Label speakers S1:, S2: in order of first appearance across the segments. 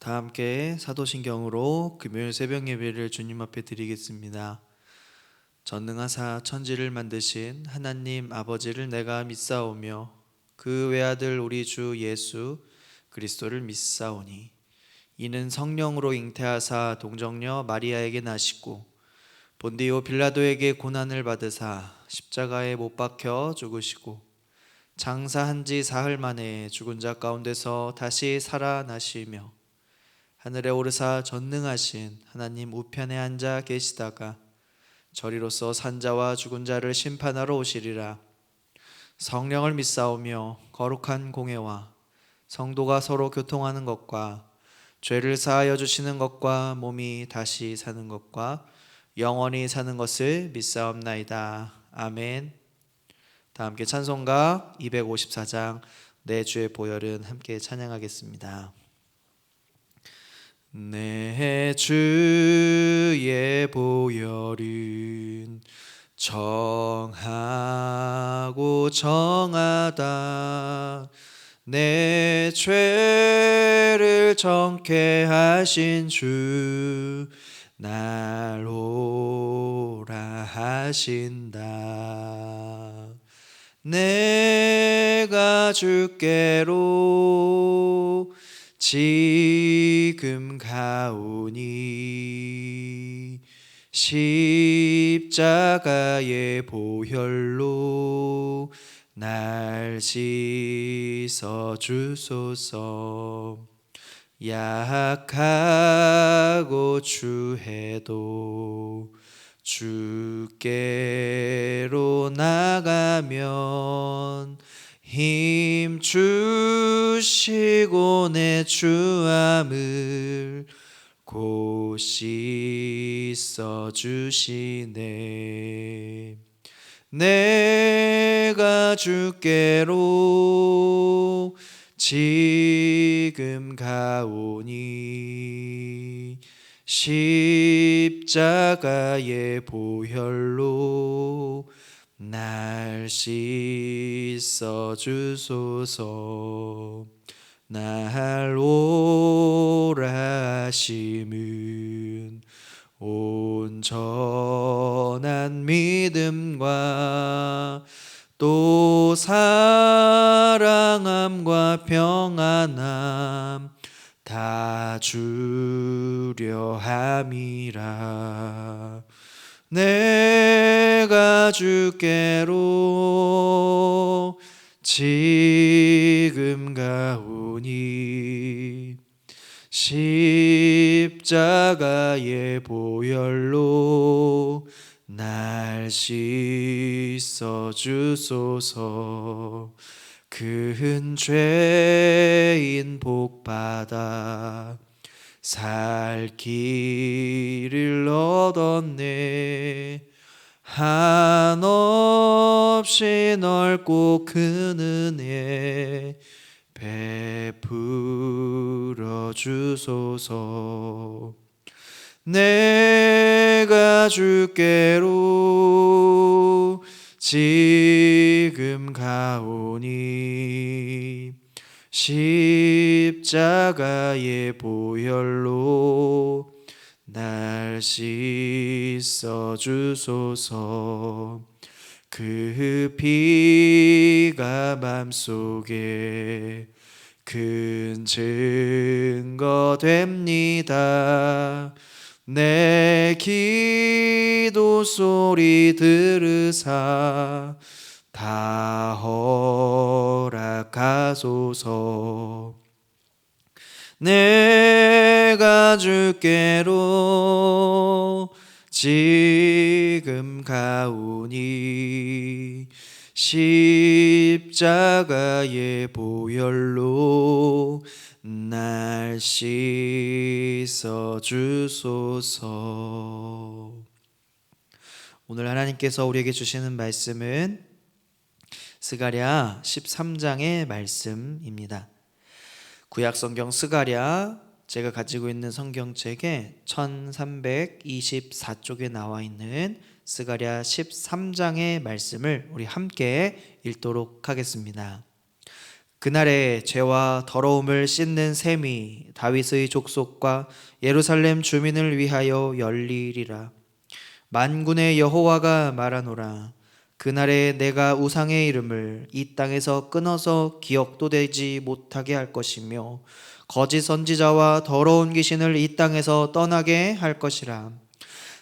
S1: 다 함께 사도신경으로 금요일 새벽 예배를 주님 앞에 드리겠습니다. 전능하사 천지를 만드신 하나님 아버지를 내가 믿사오며 그 외아들 우리 주 예수 그리스도를 믿사오니 이는 성령으로 잉태하사 동정녀 마리아에게 나시고 본디오 빌라도에게 고난을 받으사 십자가에 못 박혀 죽으시고 장사한 지 사흘 만에 죽은 자 가운데서 다시 살아나시며 하늘에 오르사 전능하신 하나님 우편에 앉아 계시다가 저리로서 산자와 죽은 자를 심판하러 오시리라. 성령을 믿사오며 거룩한 공회와 성도가 서로 교통하는 것과 죄를 사하여 주시는 것과 몸이 다시 사는 것과 영원히 사는 것을 믿사옵나이다. 아멘. 다 함께 찬송가 254장 내 주의 보혈은 함께 찬양하겠습니다. 내 주의 보혈은 정하고 정하다. 내 죄를 정케 하신 주 날 오라 하신다. 내가 주께로 지금 가오니 십자가의 보혈로 날 씻어 주소서. 약하고 추해도 주께로 나가면 힘 주시고 내 주함을 곧 씻어 주시네. 내가 주께로 지금 가오니 십자가의 보혈로 날 씻어 주소서. 날 오라 하심은 온전한 믿음과 또 사랑함과 평안함 다 주려 함이라. 내가 주께로 지금 가오니 십자가의 보혈로 날 씻어 주소서. 큰 죄인 복받아 살 길을 얻었네. 한없이 넓고 큰 은혜 베풀어 주소서. 내가 주께로 지금 가오니 십자가의 보혈로 날 씻어 주소서. 그 피가 맘속에 큰 증거 됩니다. 내 기도 소리 들으사 다 허락하소서. 내가 주께로 지금 가오니 십자가의 보혈로 날 씻어 주소서. 오늘 하나님께서 우리에게 주시는 말씀은 스가랴 13장의 말씀입니다. 구약성경 스가랴, 제가 가지고 있는 성경책에 1324쪽에 나와 있는 스가랴 13장의 말씀을 우리 함께 읽도록 하겠습니다. 그날에 죄와 더러움을 씻는 셈이 다윗의 족속과 예루살렘 주민을 위하여 열리리라. 만군의 여호와가 말하노라. 그날에 내가 우상의 이름을 이 땅에서 끊어서 기억도 되지 못하게 할 것이며 거짓 선지자와 더러운 귀신을 이 땅에서 떠나게 할 것이라.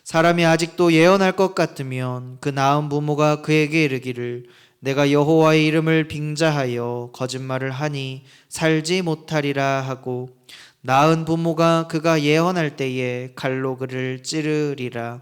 S1: 사람이 아직도 예언할 것 같으면 그 나은 부모가 그에게 이르기를 내가 여호와의 이름을 빙자하여 거짓말을 하니 살지 못하리라 하고, 나은 부모가 그가 예언할 때에 칼로 그를 찌르리라.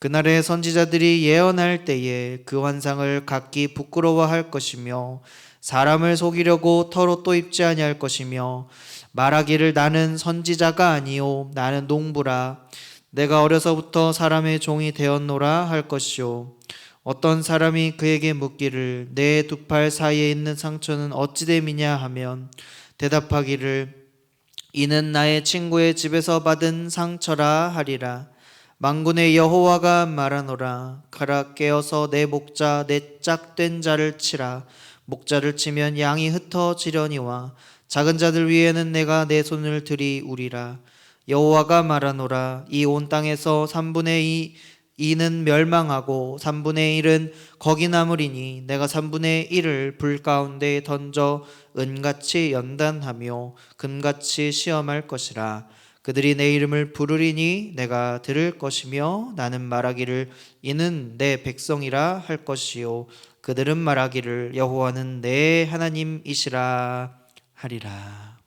S1: 그날에 선지자들이 예언할 때에 그 환상을 각기 부끄러워할 것이며 사람을 속이려고 털옷도 입지 아니할 것이며 말하기를 나는 선지자가 아니요 나는 농부라. 내가 어려서부터 사람의 종이 되었노라 할 것이요. 어떤 사람이 그에게 묻기를 내 두 팔 사이에 있는 상처는 어찌 됨이냐 하면 대답하기를 이는 나의 친구의 집에서 받은 상처라 하리라. 만군의 여호와가 말하노라. 가라 깨어서 내 목자 내 짝된 자를 치라. 목자를 치면 양이 흩어지려니와 작은 자들 위에는 내가 내 손을 들이우리라. 여호와가 말하노라. 이 온 땅에서 3분의 2는 멸망하고 3분의 1은 거기 남으리니 내가 3분의 1을 불 가운데 던져 은같이 연단하며 금같이 시험할 것이라. 그들이 내 이름을 부르리니 내가 들을 것이며 나는 말하기를 이는 내 백성이라 할 것이요 그들은 말하기를 여호와는 내 하나님이시라 하리라.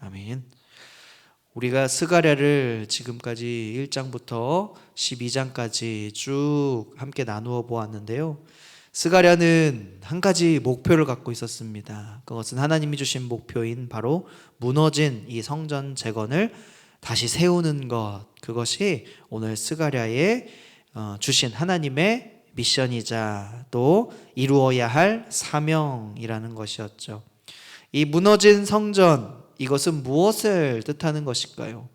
S1: 아멘. 우리가 스가랴를 지금까지 1장부터 12장까지 쭉 함께 나누어 보았는데요. 스가랴는 한 가지 목표를 갖고 있었습니다. 그것은 하나님이 주신 목표인 바로 무너진 이 성전 재건을 다시 세우는 것, 그것이 오늘 스가랴에 주신 하나님의 미션이자 또 이루어야 할 사명이라는 것이었죠. 이 무너진 성전, 이것은 무엇을 뜻하는 것일까요?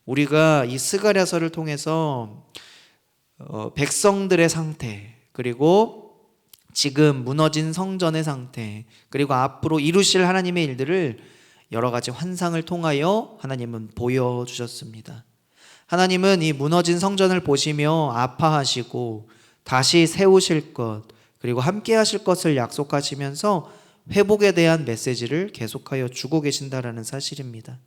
S1: 우리가 이 스가랴서를 통해서 백성들의 상태, 그리고 지금 무너진 성전의 상태, 그리고 앞으로 이루실 하나님의 일들을 여러 가지 환상을 통하여 하나님은 보여주셨습니다. 하나님은 이 무너진 성전을 보시며 아파하시고 다시 세우실 것, 그리고 함께 하실 것을 약속하시면서 회복에 대한 메시지를 계속하여 주고 계신다라는 사실입니다.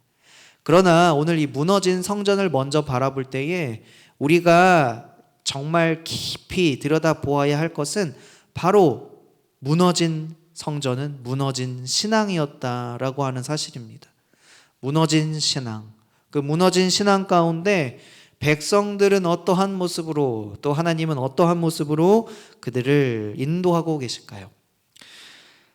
S1: 그러나 오늘 이 무너진 성전을 먼저 바라볼 때에 우리가 정말 깊이 들여다보아야 할 것은 바로 무너진 성전은 무너진 신앙이었다라고 하는 사실입니다. 무너진 신앙. 그 무너진 신앙 가운데 백성들은 어떠한 모습으로, 또 하나님은 어떠한 모습으로 그들을 인도하고 계실까요?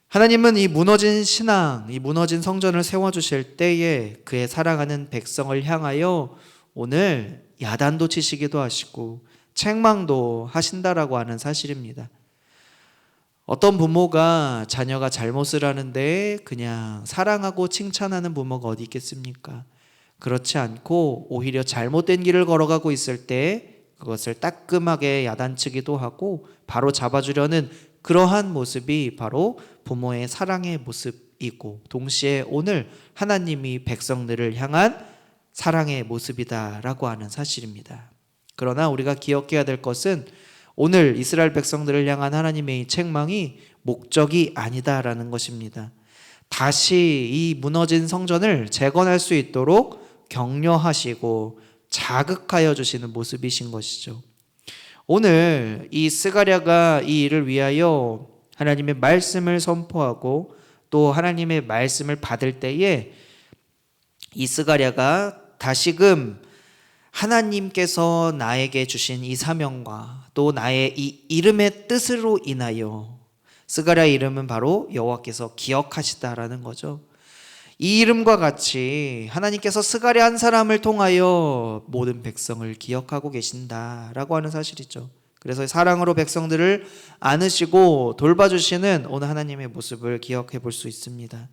S1: 하나님은 이 무너진 신앙, 이 무너진 성전을 세워주실 때에 그의 사랑하는 백성을 향하여 오늘 야단도 치시기도 하시고 책망도 하신다라고 하는 사실입니다. 어떤 부모가 자녀가 잘못을 하는데 그냥 사랑하고 칭찬하는 부모가 어디 있겠습니까? 그렇지 않고 오히려 잘못된 길을 걸어가고 있을 때 그것을 따끔하게 야단치기도 하고 바로 잡아주려는 그러한 모습이 바로 부모의 사랑의 모습이고 동시에 오늘 하나님이 백성들을 향한 사랑의 모습이다라고 하는 사실입니다. 그러나 우리가 기억해야 될 것은 오늘 이스라엘 백성들을 향한 하나님의 이 책망이 목적이 아니다라는 것입니다. 다시 이 무너진 성전을 재건할 수 있도록 격려하시고 자극하여 주시는 모습이신 것이죠. 오늘 이 스가랴가 이 일을 위하여 하나님의 말씀을 선포하고 또 하나님의 말씀을 받을 때에 이 스가랴가 다시금 하나님께서 나에게 주신 이 사명과 또 나의 이 이름의 뜻으로 인하여, 스가랴의 이름은 바로 여호와께서 기억하시다라는 거죠. 이 이름과 같이 하나님께서 스가랴 한 사람을 통하여 모든 백성을 기억하고 계신다라고 하는 사실이죠. 그래서 사랑으로 백성들을 안으시고 돌봐주시는 오늘 하나님의 모습을 기억해 볼 수 있습니다.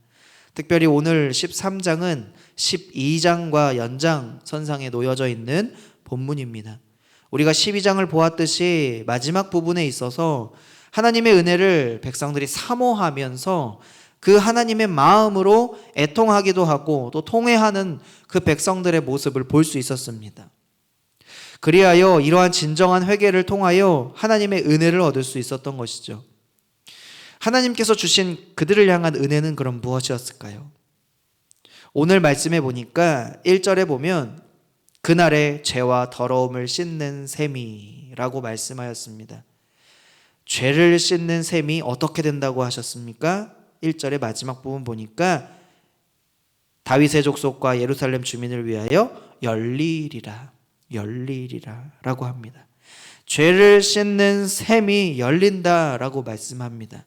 S1: 특별히 오늘 13장은 12장과 연장선상에 놓여져 있는 본문입니다. 우리가 12장을 보았듯이 마지막 부분에 있어서 하나님의 은혜를 백성들이 사모하면서 그 하나님의 마음으로 애통하기도 하고 또 통회하는 그 백성들의 모습을 볼 수 있었습니다. 그리하여 이러한 진정한 회개를 통하여 하나님의 은혜를 얻을 수 있었던 것이죠. 하나님께서 주신 그들을 향한 은혜는 그럼 무엇이었을까요? 오늘 말씀해 보니까 1절에 보면 그날의 죄와 더러움을 씻는 셈이라고 말씀하였습니다. 죄를 씻는 셈이 어떻게 된다고 하셨습니까? 1절의 마지막 부분 보니까 다윗의 족속과 예루살렘 주민을 위하여 열리리라 라고 합니다. 죄를 씻는 셈이 열린다라고 말씀합니다.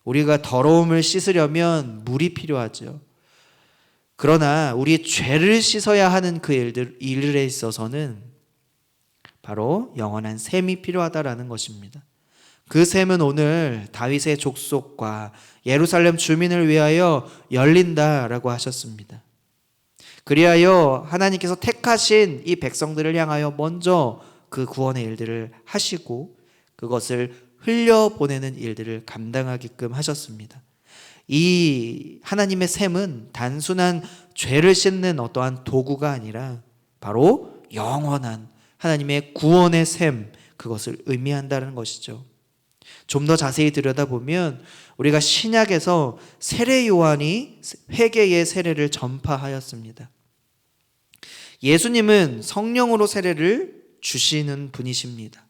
S1: 우리가 더러움을 씻으려면 물이 필요하죠. 그러나 우리 죄를 씻어야 하는 그 일들에 있어서는 바로 영원한 셈이 필요하다라는 것입니다. 그 셈은 오늘 다윗의 족속과 예루살렘 주민을 위하여 열린다라고 하셨습니다. 그리하여 하나님께서 택하신 이 백성들을 향하여 먼저 그 구원의 일들을 하시고 그것을 흘려보내는 일들을 감당하게끔 하셨습니다. 이 하나님의 셈은 단순한 죄를 씻는 어떠한 도구가 아니라 바로 영원한 하나님의 구원의 셈, 그것을 의미한다는 것이죠. 좀 더 자세히 들여다보면 우리가 신약에서 세례 요한이 회개의 세례를 전파하였습니다. 예수님은 성령으로 세례를 주시는 분이십니다.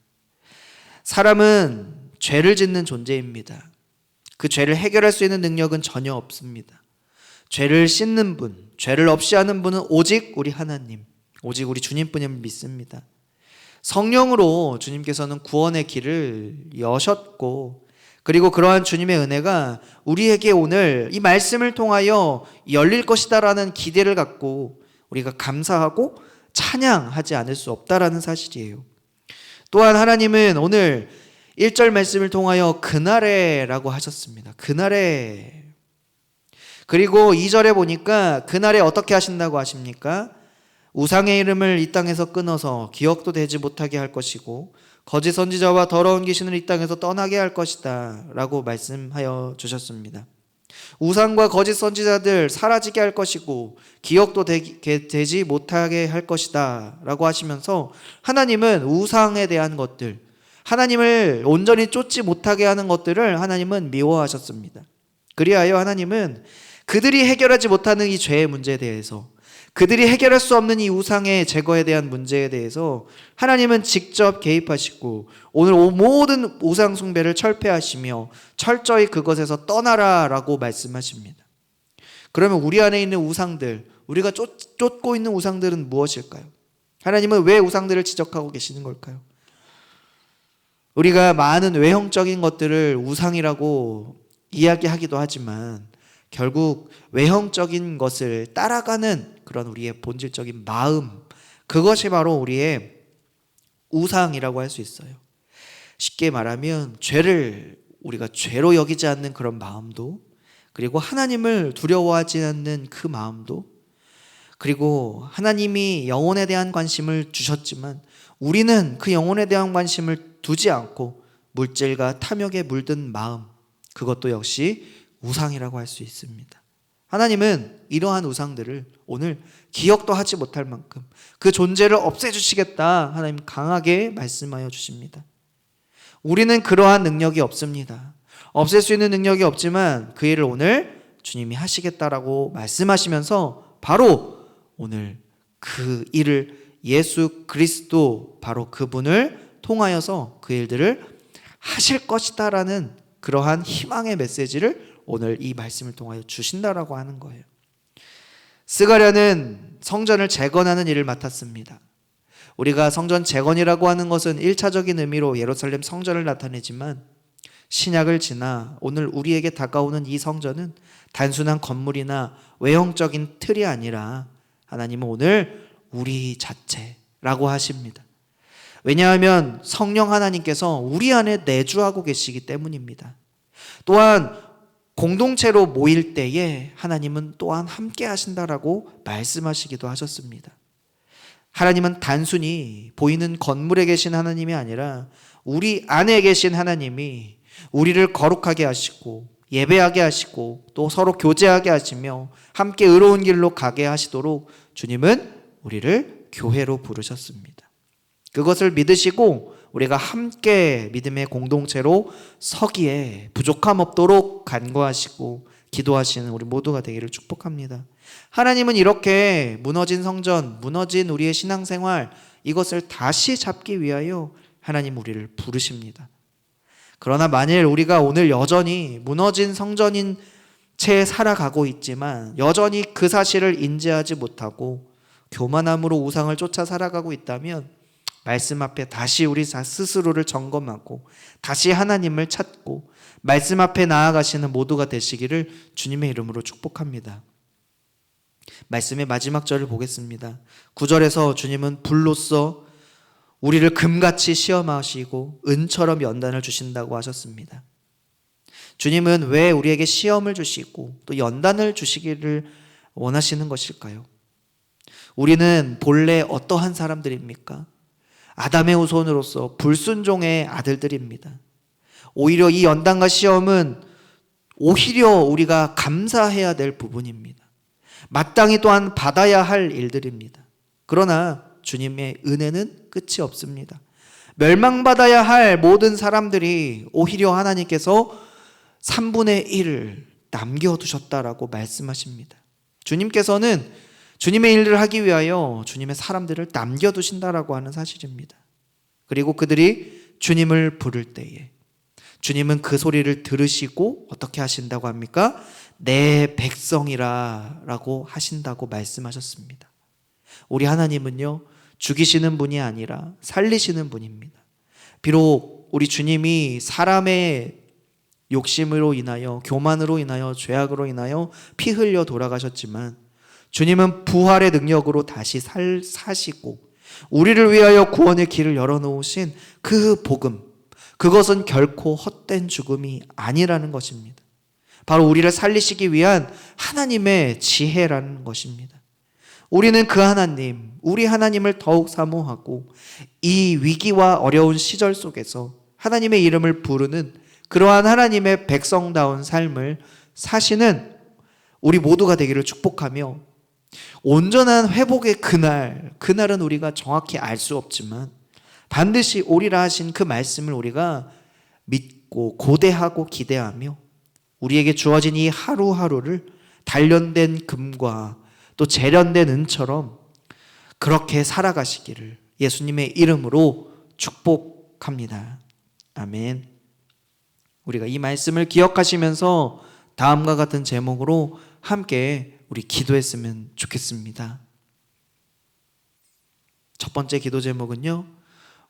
S1: 사람은 죄를 짓는 존재입니다. 그 죄를 해결할 수 있는 능력은 전혀 없습니다. 죄를 씻는 분, 죄를 없이 하는 분은 오직 우리 하나님, 오직 우리 주님뿐임을 믿습니다. 성령으로 주님께서는 구원의 길을 여셨고, 그리고 그러한 주님의 은혜가 우리에게 오늘 이 말씀을 통하여 열릴 것이다라는 기대를 갖고 우리가 감사하고 찬양하지 않을 수 없다라는 사실이에요. 또한 하나님은 오늘 1절 말씀을 통하여 그날에라고 하셨습니다. 그날에. 그리고 2절에 보니까 그날에 어떻게 하신다고 하십니까? 우상의 이름을 이 땅에서 끊어서 기억도 되지 못하게 할 것이고 거짓 선지자와 더러운 귀신을 이 땅에서 떠나게 할 것이다 라고 말씀하여 주셨습니다. 우상과 거짓 선지자들 사라지게 할 것이고 기억도 되지 못하게 할 것이다 라고 하시면서 하나님은 우상에 대한 것들, 하나님을 온전히 쫓지 못하게 하는 것들을 하나님은 미워하셨습니다. 그리하여 하나님은 그들이 해결하지 못하는 이 죄의 문제에 대해서, 그들이 해결할 수 없는 이 우상의 제거에 대한 문제에 대해서 하나님은 직접 개입하시고 오늘 모든 우상 숭배를 철폐하시며 철저히 그것에서 떠나라 라고 말씀하십니다. 그러면 우리 안에 있는 우상들, 우리가 쫓고 있는 우상들은 무엇일까요? 하나님은 왜 우상들을 지적하고 계시는 걸까요? 우리가 많은 외형적인 것들을 우상이라고 이야기하기도 하지만 결국 외형적인 것을 따라가는 그런 우리의 본질적인 마음, 그것이 바로 우리의 우상이라고 할 수 있어요. 쉽게 말하면 죄를 우리가 죄로 여기지 않는 그런 마음도, 그리고 하나님을 두려워하지 않는 그 마음도, 그리고 하나님이 영혼에 대한 관심을 주셨지만 우리는 그 영혼에 대한 관심을 두지 않고 물질과 탐욕에 물든 마음, 그것도 역시 우상이라고 할 수 있습니다. 하나님은 이러한 우상들을 오늘 기억도 하지 못할 만큼 그 존재를 없애주시겠다, 하나님 강하게 말씀하여 주십니다. 우리는 그러한 능력이 없습니다. 없앨 수 있는 능력이 없지만 그 일을 오늘 주님이 하시겠다라고 말씀하시면서 바로 오늘 그 일을 예수 그리스도, 바로 그분을 통하여서 그 일들을 하실 것이다라는 그러한 희망의 메시지를 오늘 이 말씀을 통하여 주신다라고 하는 거예요. 스가랴는 성전을 재건하는 일을 맡았습니다. 우리가 성전 재건이라고 하는 것은 1차적인 의미로 예루살렘 성전을 나타내지만 신약을 지나 오늘 우리에게 다가오는 이 성전은 단순한 건물이나 외형적인 틀이 아니라 하나님은 오늘 우리 자체라고 하십니다. 왜냐하면 성령 하나님께서 우리 안에 내주하고 계시기 때문입니다. 또한 공동체로 모일 때에 하나님은 또한 함께 하신다라고 말씀하시기도 하셨습니다. 하나님은 단순히 보이는 건물에 계신 하나님이 아니라 우리 안에 계신 하나님이 우리를 거룩하게 하시고 예배하게 하시고 또 서로 교제하게 하시며 함께 의로운 길로 가게 하시도록 주님은 우리를 교회로 부르셨습니다. 그것을 믿으시고 우리가 함께 믿음의 공동체로 서기에 부족함 없도록 간구하시고 기도하시는 우리 모두가 되기를 축복합니다. 하나님은 이렇게 무너진 성전, 무너진 우리의 신앙생활, 이것을 다시 잡기 위하여 하나님 우리를 부르십니다. 그러나 만일 우리가 오늘 여전히 무너진 성전인 채 살아가고 있지만 여전히 그 사실을 인지하지 못하고 교만함으로 우상을 쫓아 살아가고 있다면 말씀 앞에 다시 우리 스스로를 점검하고 다시 하나님을 찾고 말씀 앞에 나아가시는 모두가 되시기를 주님의 이름으로 축복합니다. 말씀의 마지막 절을 보겠습니다. 9절에서 주님은 불로써 우리를 금같이 시험하시고 은처럼 연단을 주신다고 하셨습니다. 주님은 왜 우리에게 시험을 주시고 또 연단을 주시기를 원하시는 것일까요? 우리는 본래 어떠한 사람들입니까? 아담의 후손으로서 불순종의 아들들입니다. 오히려 이 연단과 시험은 오히려 우리가 감사해야 될 부분입니다. 마땅히 또한 받아야 할 일들입니다. 그러나 주님의 은혜는 끝이 없습니다. 멸망받아야 할 모든 사람들이 오히려 하나님께서 3분의 1을 남겨두셨다라고 말씀하십니다. 주님께서는 주님의 일을 하기 위하여 주님의 사람들을 남겨두신다라고 하는 사실입니다. 그리고 그들이 주님을 부를 때에 주님은 그 소리를 들으시고 어떻게 하신다고 합니까? 내 백성이라 라고 하신다고 말씀하셨습니다. 우리 하나님은요, 죽이시는 분이 아니라 살리시는 분입니다. 비록 우리 주님이 사람의 욕심으로 인하여, 교만으로 인하여, 죄악으로 인하여 피 흘려 돌아가셨지만 주님은 부활의 능력으로 다시 사시고 우리를 위하여 구원의 길을 열어놓으신 그 복음, 그것은 결코 헛된 죽음이 아니라는 것입니다. 바로 우리를 살리시기 위한 하나님의 지혜라는 것입니다. 우리는 그 하나님, 우리 하나님을 더욱 사모하고 이 위기와 어려운 시절 속에서 하나님의 이름을 부르는 그러한 하나님의 백성다운 삶을 사시는 우리 모두가 되기를 축복하며 온전한 회복의 그날은 우리가 정확히 알 수 없지만 반드시 오리라 하신 그 말씀을 우리가 믿고 고대하고 기대하며 우리에게 주어진 이 하루하루를 단련된 금과 또 재련된 은처럼 그렇게 살아가시기를 예수님의 이름으로 축복합니다. 아멘. 우리가 이 말씀을 기억하시면서 다음과 같은 제목으로 함께 우리 기도했으면 좋겠습니다. 첫 번째 기도 제목은요,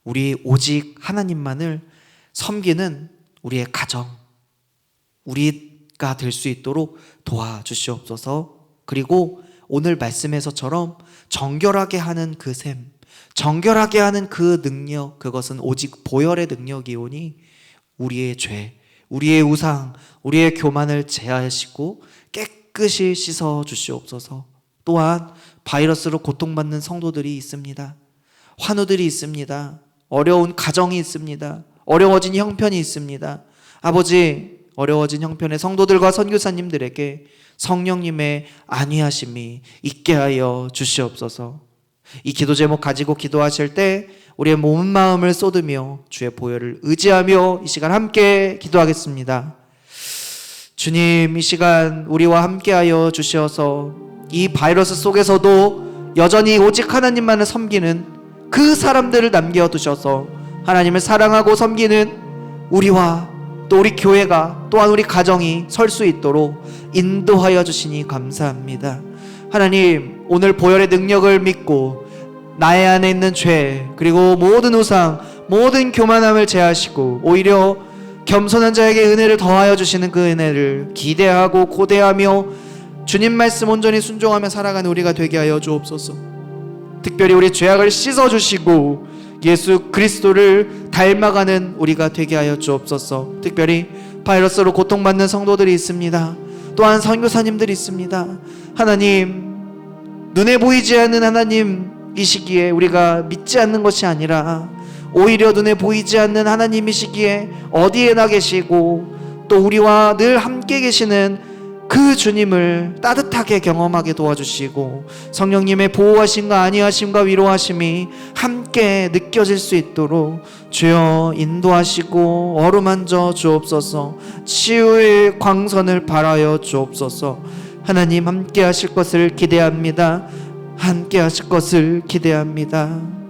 S1: 우리 오직 하나님만을 섬기는 우리의 가정, 우리가 될 수 있도록 도와주시옵소서. 그리고 오늘 말씀에서처럼 정결하게 하는 그 셈, 정결하게 하는 그 능력, 그것은 오직 보혈의 능력이오니 우리의 죄, 우리의 우상, 우리의 교만을 제하시고 깨끗이 씻어 주시옵소서. 또한 바이러스로 고통받는 성도들이 있습니다. 환우들이 있습니다. 어려운 가정이 있습니다. 어려워진 형편이 있습니다. 아버지, 어려워진 형편의 성도들과 선교사님들에게 성령님의 안위하심이 있게 하여 주시옵소서. 이 기도 제목 가지고 기도하실 때 우리의 몸 마음을 쏟으며 주의 보혈을 의지하며 이 시간 함께 기도하겠습니다. 주님, 이 시간 우리와 함께하여 주시어서 이 바이러스 속에서도 여전히 오직 하나님만을 섬기는 그 사람들을 남겨두셔서 하나님을 사랑하고 섬기는 우리와 또 우리 교회가 또한 우리 가정이 설 수 있도록 인도하여 주시니 감사합니다. 하나님, 오늘 보혈의 능력을 믿고 나의 안에 있는 죄 그리고 모든 우상, 모든 교만함을 제하시고 오히려 겸손한 자에게 은혜를 더하여 주시는 그 은혜를 기대하고 고대하며 주님 말씀 온전히 순종하며 살아가는 우리가 되게 하여 주옵소서. 특별히 우리 죄악을 씻어주시고 예수 그리스도를 닮아가는 우리가 되게 하여 주옵소서. 특별히 바이러스로 고통받는 성도들이 있습니다. 또한 선교사님들이 있습니다. 하나님, 눈에 보이지 않는 하나님, 이 시기에 우리가 믿지 않는 것이 아니라 오히려 눈에 보이지 않는 하나님이시기에 어디에나 계시고 또 우리와 늘 함께 계시는 그 주님을 따뜻하게 경험하게 도와주시고 성령님의 보호하심과 안위하심과 위로하심이 함께 느껴질 수 있도록 주여 인도하시고 어루만져 주옵소서. 치유의 광선을 발하여 주옵소서. 하나님 함께 하실 것을 기대합니다. 함께 하실 것을 기대합니다.